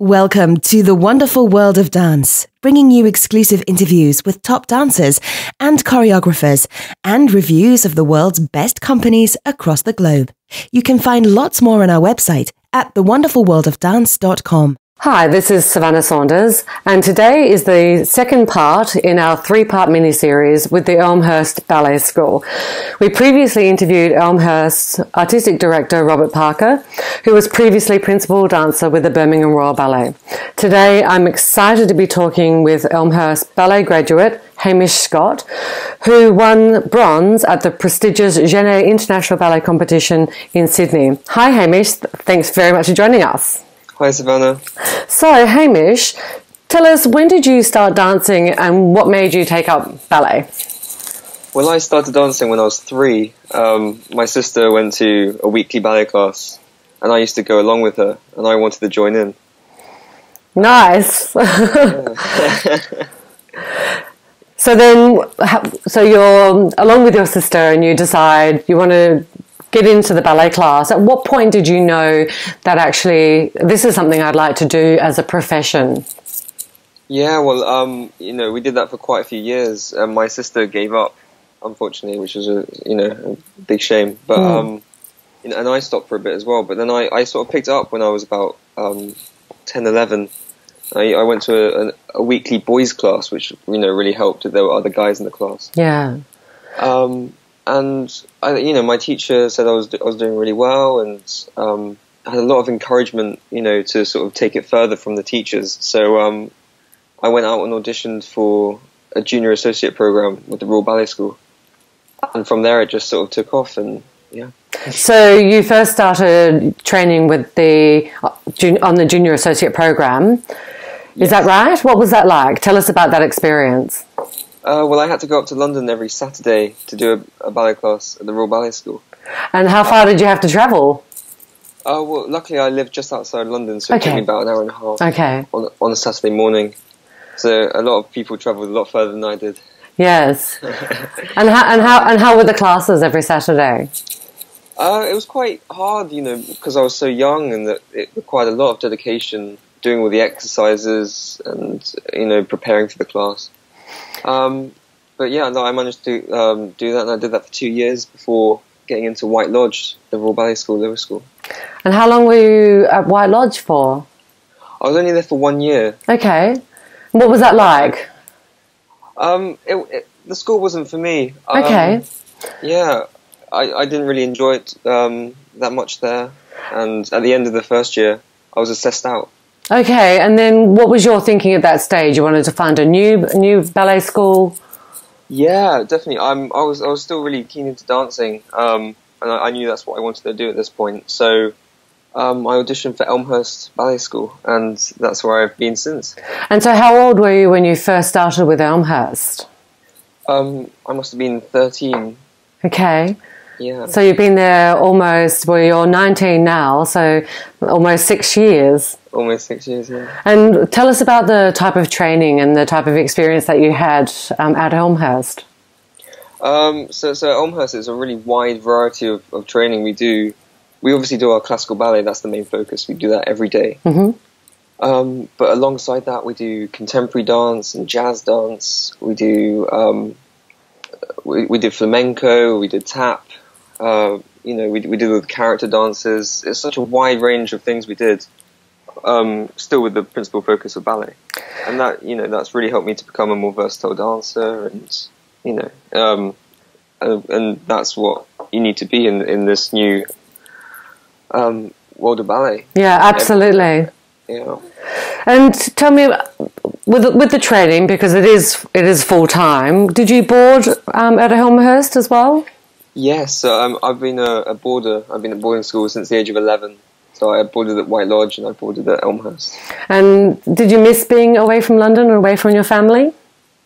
Welcome to the wonderful world of dance, bringing you exclusive interviews with top dancers and choreographers and reviews of the world's best companies across the globe. You can find lots more on our website at thewonderfulworldofdance.com. Hi, this is Savannah Saunders, and today is the second part in our three-part mini-series with the Elmhurst Ballet School. We previously interviewed Elmhurst's artistic director, Robert Parker, who was previously principal dancer with the Birmingham Royal Ballet. Today, I'm excited to be talking with Elmhurst Ballet graduate, Hamish Scott, who won bronze at the prestigious Genée International Ballet Competition in Sydney. Hi, Hamish. Thanks very much for joining us. Hi, Savannah. So, Hamish, tell us, when did you start dancing and what made you take up ballet? Well, I started dancing when I was 3. My sister went to a weekly ballet class, and I used to go along with her, and I wanted to join in. Nice. So you're along with your sister and you decide you want to get into the ballet class. At what point did you know that actually this is something I'd like to do as a profession? Yeah, well, we did that for quite a few years. My sister gave up, unfortunately, which was a big shame. But and I stopped for a bit as well. But then I sort of picked it up when I was about 10, 11. I went to a weekly boys class, which really helped. There were other guys in the class. Yeah. And my teacher said I was doing really well, and I had a lot of encouragement, to sort of take it further from the teachers. So I went out and auditioned for a junior associate program with the Royal Ballet School, and from there it just sort of took off. And yeah. So you first started training with on the junior associate program. Is that right? What was that like? Tell us about that experience. Well, I had to go up to London every Saturday to do a ballet class at the Royal Ballet School. And how far did you have to travel? Well, luckily I live just outside London, so it took me about an hour and a half on a Saturday morning. So a lot of people travelled a lot further than I did. Yes. and how were the classes every Saturday? It was quite hard, because I was so young, and that it required a lot of dedication, doing all the exercises and preparing for the class. But yeah, no, I managed to do that, and I did that for 2 years before getting into White Lodge, the Royal Ballet School, Lower School. And how long were you at White Lodge for? I was only there for 1 year. Okay. What was that like? The school wasn't for me. Okay. Yeah, I didn't really enjoy it that much there, and at the end of the first year, I was assessed out. Okay, and then what was your thinking at that stage? You wanted to find a new ballet school? Yeah, definitely. I was still really keen into dancing, and I knew that's what I wanted to do at this point. So I auditioned for Elmhurst Ballet School, and that's where I've been since. And so how old were you when you first started with Elmhurst? I must have been 13. Okay. Yeah. So you've been there almost, well, you're 19 now, so almost 6 years. Almost 6 years, yeah. And tell us about the type of training and the type of experience that you had at Elmhurst. So Elmhurst is a really wide variety of training we do. We obviously do our classical ballet, that's the main focus. We do that every day. Mm-hmm. But alongside that, we do contemporary dance and jazz dance. We do we did flamenco, we did tap. We did all the character dances. It's such a wide range of things we did. Still with the principal focus of ballet, and that's really helped me to become a more versatile dancer, and and that's what you need to be in this new world of ballet. Yeah, absolutely. Yeah. And tell me, with the training, because it is full time. Did you board at Elmhurst as well? Yes, I've been a boarder. I've been at boarding school since the age of 11. So I boarded at White Lodge and I boarded at Elmhurst. And did you miss being away from London or away from your family?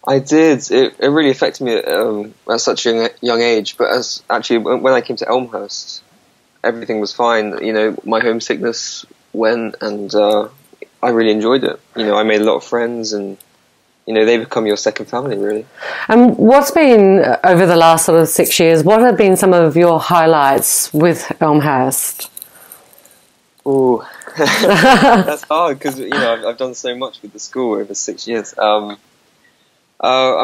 I did. It really affected me at such a young age. But when I came to Elmhurst, everything was fine. My homesickness went, and I really enjoyed it. I made a lot of friends, and they become your second family, really. And what's been, over the last sort of 6 years, what have been some of your highlights with Elmhurst? Ooh, That's hard because I've done so much with the school over 6 years. I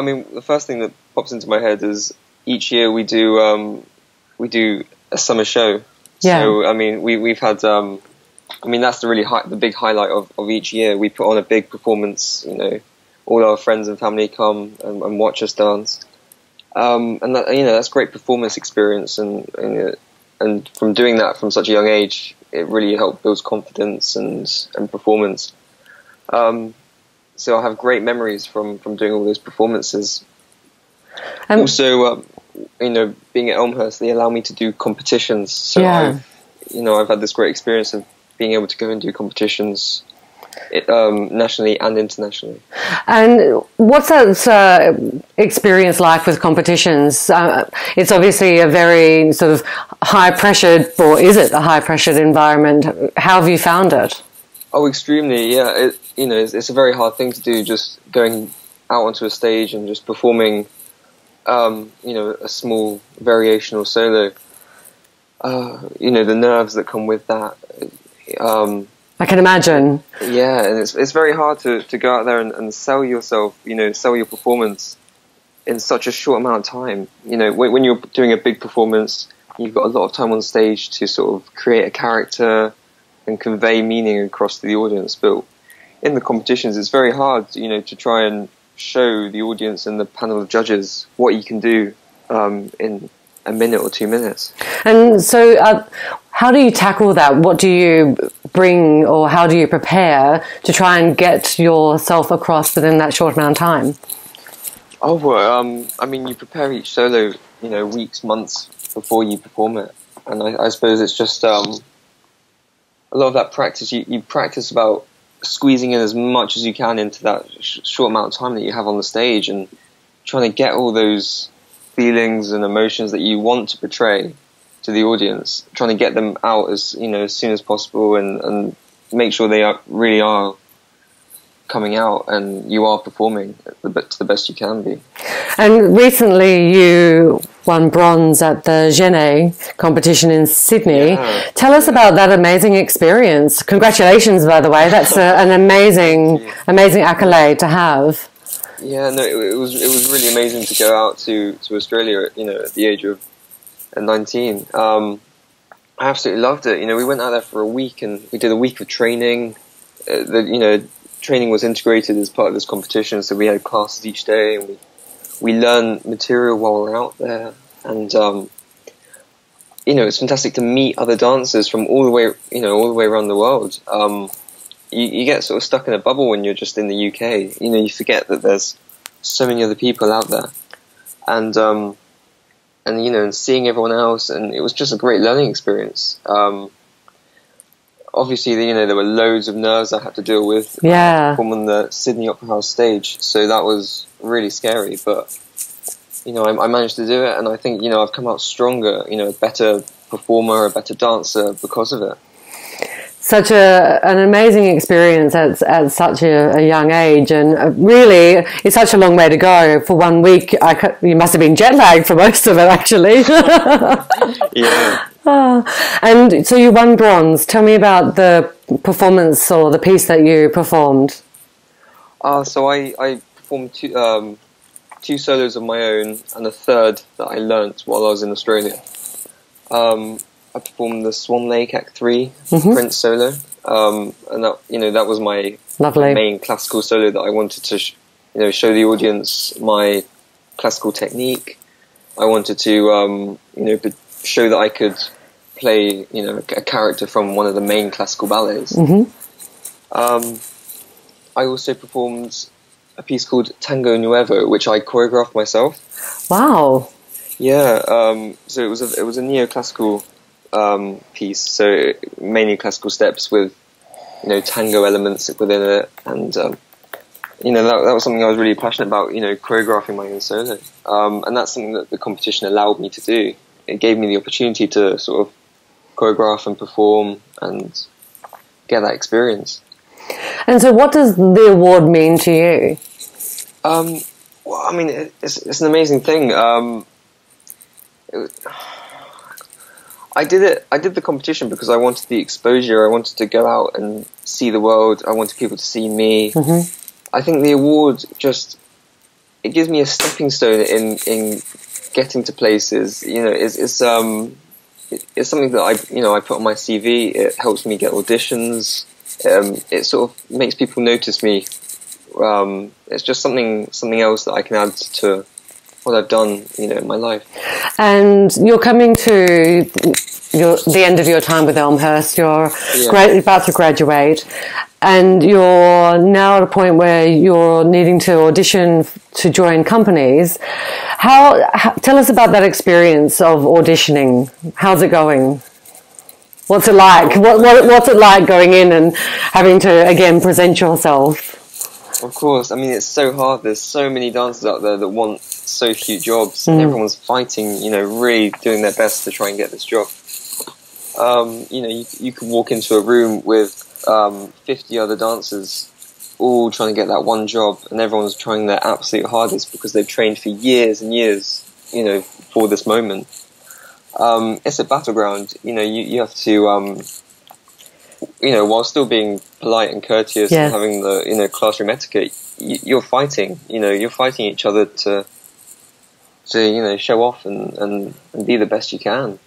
mean, the first thing that pops into my head is each year we do a summer show. Yeah. So I mean, we've had that's the big highlight of each year. We put on a big performance. All our friends and family come and watch us dance. And that, that's great performance experience, and from doing that from such a young age, it really helped build confidence and performance. So I have great memories from doing all those performances. Also, being at Elmhurst, they allow me to do competitions. So yeah. I've had this great experience of being able to go and do competitions nationally and internationally. And what's that experience like with competitions? It's obviously a very sort of high-pressured, or is it a high-pressured environment? How have you found it? Oh, extremely, yeah. It's a very hard thing to do, just going out onto a stage and just performing, a small variational solo. The nerves that come with that. I can imagine. Yeah, and it's very hard to go out there and sell yourself, sell your performance in such a short amount of time. When you're doing a big performance, you've got a lot of time on stage to sort of create a character and convey meaning across to the audience. But in the competitions, it's very hard, to try and show the audience and the panel of judges what you can do in a minute or 2 minutes. And so how do you tackle that? What do you bring, or how do you prepare to try and get yourself across within that short amount of time? Oh, well, you prepare each solo, weeks, months before you perform it. And I suppose it's just a lot of that practice. You practice about squeezing in as much as you can into that short amount of time that you have on the stage, and trying to get all those feelings and emotions that you want to portray to the audience, trying to get them out as soon as possible, and make sure they really are coming out and you are performing to the best you can be. And recently you won bronze at the Genée competition in Sydney. Yeah. Tell us about that amazing experience. Congratulations, by the way. That's an amazing accolade to have. Yeah, no, it was really amazing to go out to Australia at the age of 19. I absolutely loved it. We went out there for a week and we did a week of training. Training was integrated as part of this competition, so we had classes each day, and we learned material while we were out there. And it's fantastic to meet other dancers from all the way around the world. You get sort of stuck in a bubble when you're just in the UK. You forget that there's so many other people out there, and seeing everyone else, and it was just a great learning experience. Obviously, there were loads of nerves I had to deal with. Yeah. From on the Sydney Opera House stage, so that was really scary. But I managed to do it, and I think I've come out stronger. A better performer, a better dancer because of it. Such an amazing experience at such a young age, and really it's such a long way to go. For 1 week, you must have been jet lagged for most of it, actually. Yeah. And so you won bronze. Tell me about the performance or the piece that you performed. So I performed two solos of my own and a third that I learnt while I was in Australia. I performed the Swan Lake Act 3 Prince solo, and that was my main classical solo that I wanted to show the audience my classical technique. I wanted to show that I could play a character from one of the main classical ballets. I also performed a piece called Tango Nuevo, which I choreographed myself. Wow. Yeah. So it was a neoclassical piece, so mainly classical steps with tango elements within it, and that was something I was really passionate about, choreographing my own solo, and that's something that the competition allowed me to do. It gave me the opportunity to sort of choreograph and perform and get that experience. And so what does the award mean to you? Well, I mean, it's an amazing thing. I did the competition because I wanted the exposure. I wanted to go out and see the world. I wanted people to see me. I think the award it gives me a stepping stone in getting to places. You know, it's something that I put on my CV. It helps me get auditions. It sort of makes people notice me. It's just something else that I can add to what I've done, in my life. And you're coming to the end of your time with Elmhurst. You're about to graduate, and you're now at a point where you're needing to audition to join companies. Tell us about that experience of auditioning. How's it going? What's it like? What's it like going in and having to again present yourself? Of course, I mean, it's so hard. There's so many dancers out there that want so few jobs, and everyone's fighting, really doing their best to try and get this job. You could walk into a room with 50 other dancers all trying to get that one job, and everyone's trying their absolute hardest because they've trained for years and years, for this moment. It's a battleground. You have to... while still being polite and courteous and having the, classroom etiquette, you're fighting. You're fighting each other to show off and be the best you can.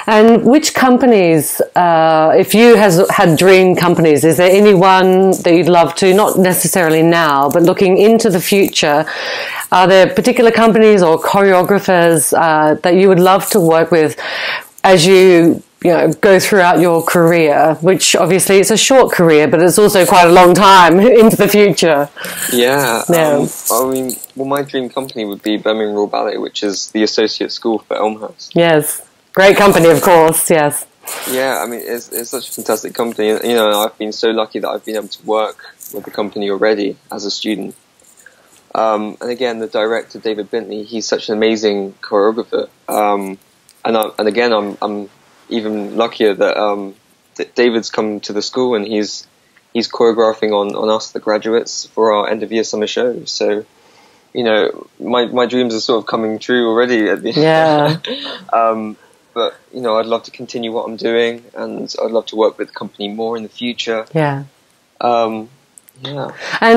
And which companies, if you had dream companies, is there any one that you'd love to, not necessarily now, but looking into the future, are there particular companies or choreographers that you would love to work with as you go throughout your career, which obviously it's a short career, but it's also quite a long time into the future? Yeah. My dream company would be Birmingham Royal Ballet, which is the associate school for Elmhurst. Yes. Great company, of course, yes. Yeah, I mean, it's such a fantastic company. I've been so lucky that I've been able to work with the company already as a student. And again, the director, David Bentley, he's such an amazing choreographer. And again, I'm even luckier that David's come to the school and he's choreographing on us, the graduates, for our end of year summer show. So, my dreams are sort of coming true already at the but I'd love to continue what I'm doing, and I'd love to work with the company more in the future. Yeah. And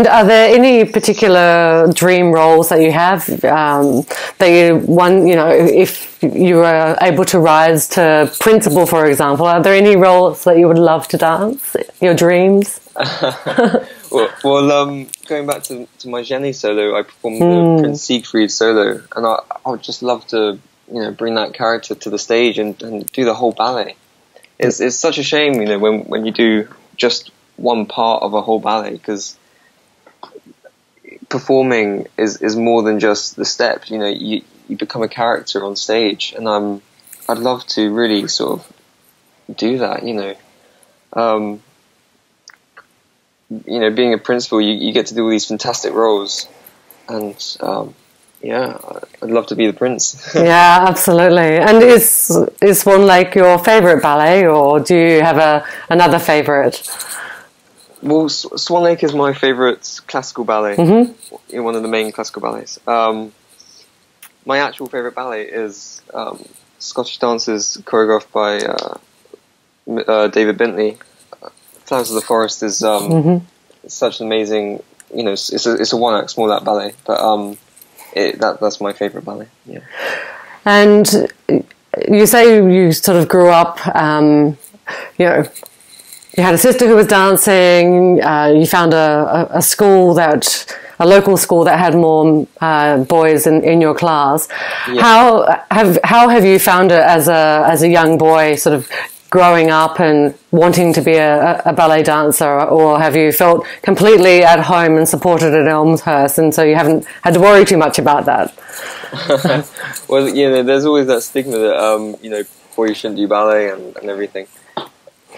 are there any particular dream roles that you have that you want, if you were able to rise to principal, for example, are there any roles that you would love to dance, your dreams? well, going back to my Genée solo, I performed the Prince Siegfried solo, and I would just love to, bring that character to the stage and do the whole ballet. It's such a shame, when you do just one part of a whole ballet, because performing is more than just the steps. You become a character on stage, and I'd love to really sort of do that. Being a principal, you get to do all these fantastic roles, and I'd love to be the prince. Yeah, absolutely. And is Swan Lake your favorite ballet, or do you have another favorite? Well, Swan Lake is my favourite classical ballet, one of the main classical ballets. My actual favourite ballet is Scottish Dancers, choreographed by David Bentley. Flowers of the Forest is such an amazing, it's a one-act, small-act ballet, but that's my favourite ballet. Yeah. And you say you sort of grew up, you had a sister who was dancing. You found a school a local school that had more boys in your class. Yeah. How have you found it as a young boy, sort of growing up and wanting to be a ballet dancer, or have you felt completely at home and supported at Elmhurst, and so you haven't had to worry too much about that? Well, there's always that stigma that boys shouldn't do ballet and everything.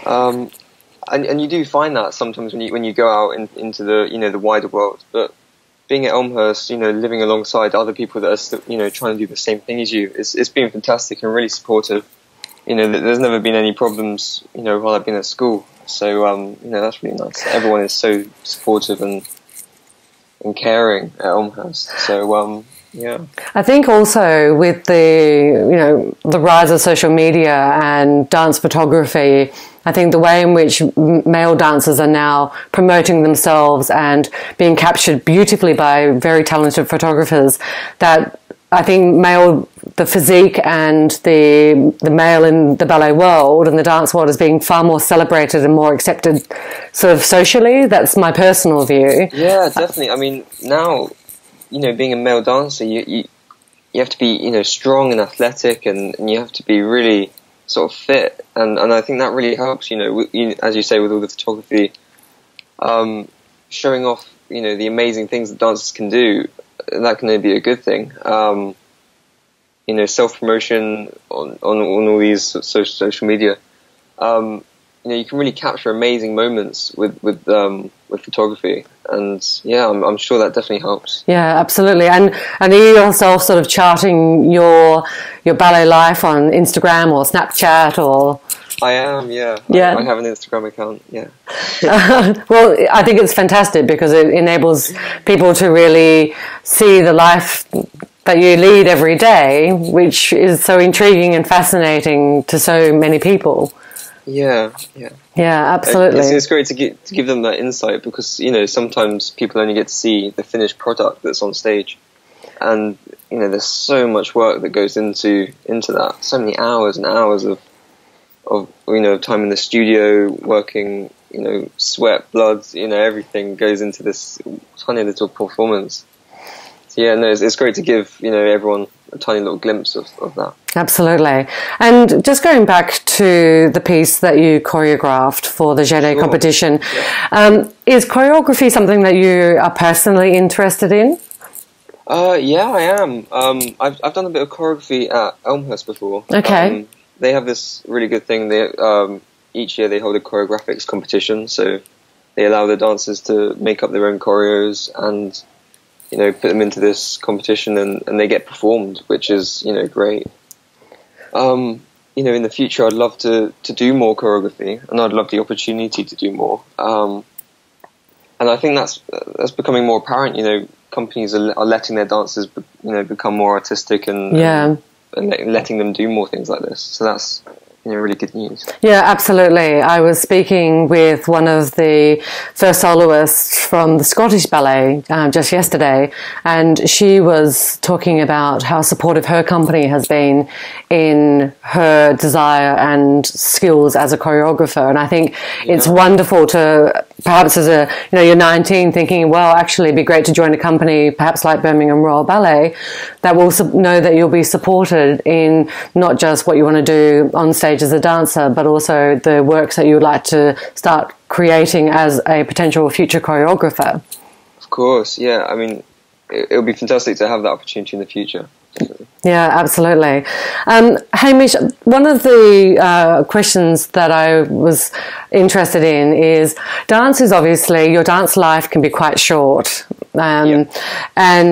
And you do find that sometimes when you go out into the the wider world. But being at Elmhurst, living alongside other people that are still, trying to do the same thing as you, it's been fantastic and really supportive. There's never been any problems, while I've been at school. So that's really nice. Everyone is so supportive and caring at Elmhurst. So Yeah. I think also with the rise of social media and dance photography, I think the way in which male dancers are now promoting themselves and being captured beautifully by very talented photographers, that I think the physique and the male in the ballet world and the dance world is being far more celebrated and more accepted sort of socially. That's my personal view. Yeah, definitely. I mean, now, being a male dancer, you have to be, strong and athletic, and you have to be really sort of fit. And I think that really helps, as you say, with all the photography, showing off, the amazing things that dancers can do. That can only be a good thing. Self-promotion on all these social media. You can really capture amazing moments with photography, and yeah, I'm sure that definitely helps. Yeah, absolutely. And are you yourself sort of charting your ballet life on Instagram or Snapchat or? I am, yeah. Yeah. I have an Instagram account, yeah. Well, I think it's fantastic because it enables people to really see the life that you lead every day, which is so intriguing and fascinating to so many people. Yeah. Yeah, absolutely. It's great to give them that insight because, sometimes people only get to see the finished product that's on stage. And, there's so much work that goes into that. So many hours and hours of time in the studio, working, sweat, blood, everything goes into this tiny little performance. So yeah, no, it's great to give, everyone a tiny little glimpse of that. Absolutely. And just going back to the piece that you choreographed for the Genée competition, is choreography something that you are personally interested in? Yeah, I am. I've done a bit of choreography at Elmhurst before. Okay. They have this really good thing. They each year they hold a choreographics competition, so they allow the dancers to make up their own choreos and put them into this competition, and they get performed, which is great. In the future, I'd love to do more choreography, and I'd love the opportunity to do more. And I think that's becoming more apparent. Companies are letting their dancers, become more artistic and letting them do more things like this. So that's really good news. Yeah, absolutely. I was speaking with one of the first soloists from the Scottish Ballet just yesterday, and she was talking about how supportive her company has been in her desire and skills as a choreographer. And I think it's wonderful to, perhaps as you're 19 thinking, well, actually it'd be great to join a company, perhaps like Birmingham Royal Ballet, that will know that you'll be supported in not just what you want to do on stage as a dancer, but also the works that you would like to start creating as a potential future choreographer. Of course, yeah. I mean, it would be fantastic to have that opportunity in the future. Definitely. Yeah, absolutely. Hamish, one of the questions that I was interested in is dance is obviously, your dance life can be quite short. And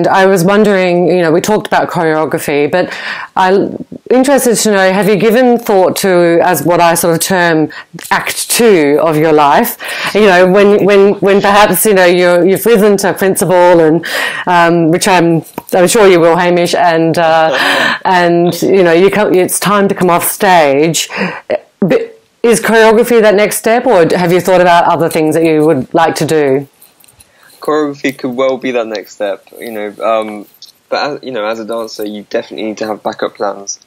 I was wondering, we talked about choreography, but I'm interested to know, have you given thought to, as what I sort of term, act 2 of your life? When perhaps, you've risen to principal, and which I'm sure you will, Hamish, and it's time to come off stage. But is choreography that next step, or have you thought about other things that you would like to do? Choreography could well be that next step, but as a dancer, you definitely need to have backup plans.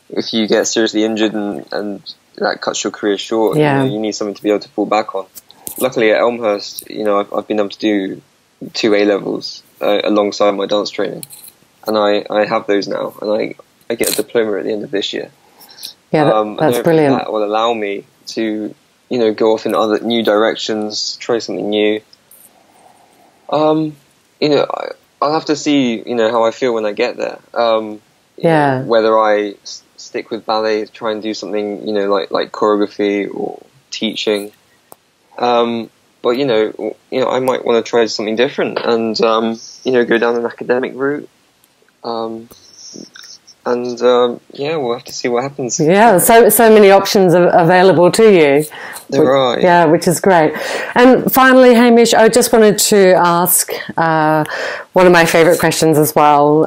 If you get seriously injured and that cuts your career short, you need something to be able to fall back on. Luckily at Elmhurst, I've been able to do 2 A-levels alongside my dance training, and I have those now, and I get a diploma at the end of this year. Yeah, that's brilliant. That will allow me to go off in other new directions, try something new. I'll have to see, how I feel when I get there. Whether I stick with ballet, try and do something, like choreography or teaching. But I might want to try something different and go down an academic route. And we'll have to see what happens. Yeah, so many options available to you. There are. Yeah, which is great. And finally, Hamish, I just wanted to ask one of my favourite questions as well.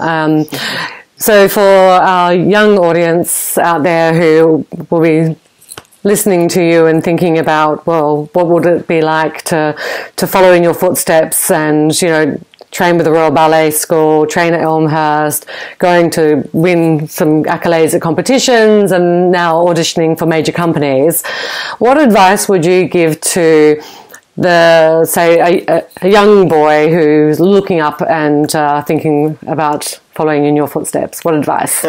So for our young audience out there who will be listening to you and thinking about, well, what would it be like to follow in your footsteps and, train with the Royal Ballet School, train at Elmhurst, going to win some accolades at competitions and now auditioning for major companies. What advice would you give to a young boy who's looking up and thinking about following in your footsteps? What advice?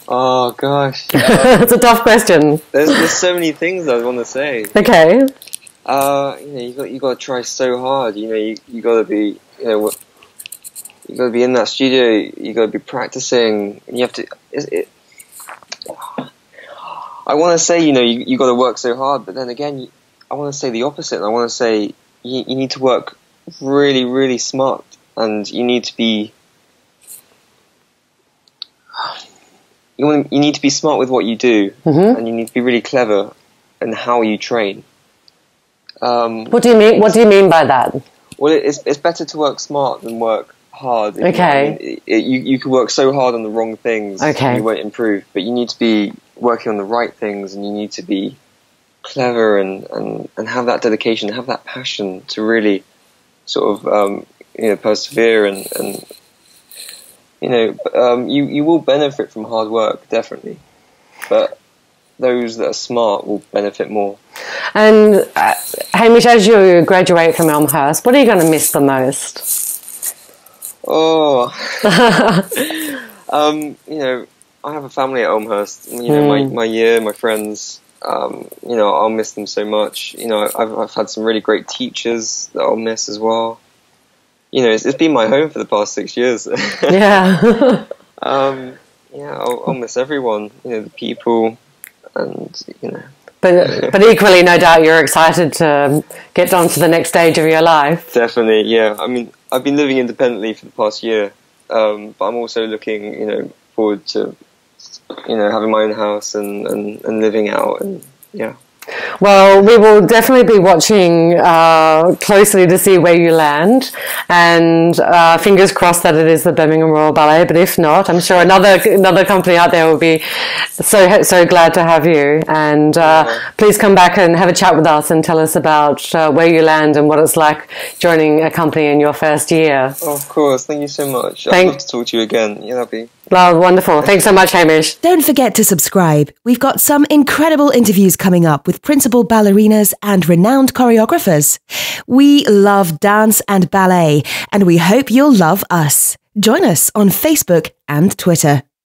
Oh, gosh. It's a tough question. There's so many things I want to say. Okay. You got to try so hard. You got to be, you got to be in that studio. You got to be practicing. And you have to. I want to say, you got to work so hard, but then again, I want to say the opposite. I want to say you need to work really, really smart, and you need to be. You need to be smart with what you do, and you need to be really clever in how you train. What do you mean? What do you mean by that? Well, it's better to work smart than work hard. Okay. You can work so hard on the wrong things, okay, and you won't improve. But you need to be working on the right things, and you need to be clever and have that dedication, have that passion to really sort of persevere and you will benefit from hard work, definitely, but those that are smart will benefit more. And Hamish, as you graduate from Elmhurst, what are you going to miss the most? I have a family at Elmhurst. My friends. I'll miss them so much. I've had some really great teachers that I'll miss as well. It's been my home for the past 6 years. Yeah. I'll miss everyone, the people, and, But equally, no doubt you're excited to get on to the next stage of your life. Definitely, yeah. I mean, I've been living independently for the past year, but I'm also looking, forward to, having my own house and living out, and, yeah. Well, we will definitely be watching closely to see where you land, and fingers crossed that it is the Birmingham Royal Ballet. But if not, I'm sure another company out there will be so glad to have you. And please come back and have a chat with us and tell us about where you land and what it's like joining a company in your first year. Oh, of course, thank you so much. I'd love to talk to you again. Yeah, that'd be. Well, wonderful. Thanks so much, Hamish. Don't forget to subscribe. We've got some incredible interviews coming up with principal ballerinas and renowned choreographers. We love dance and ballet, and we hope you'll love us. Join us on Facebook and Twitter.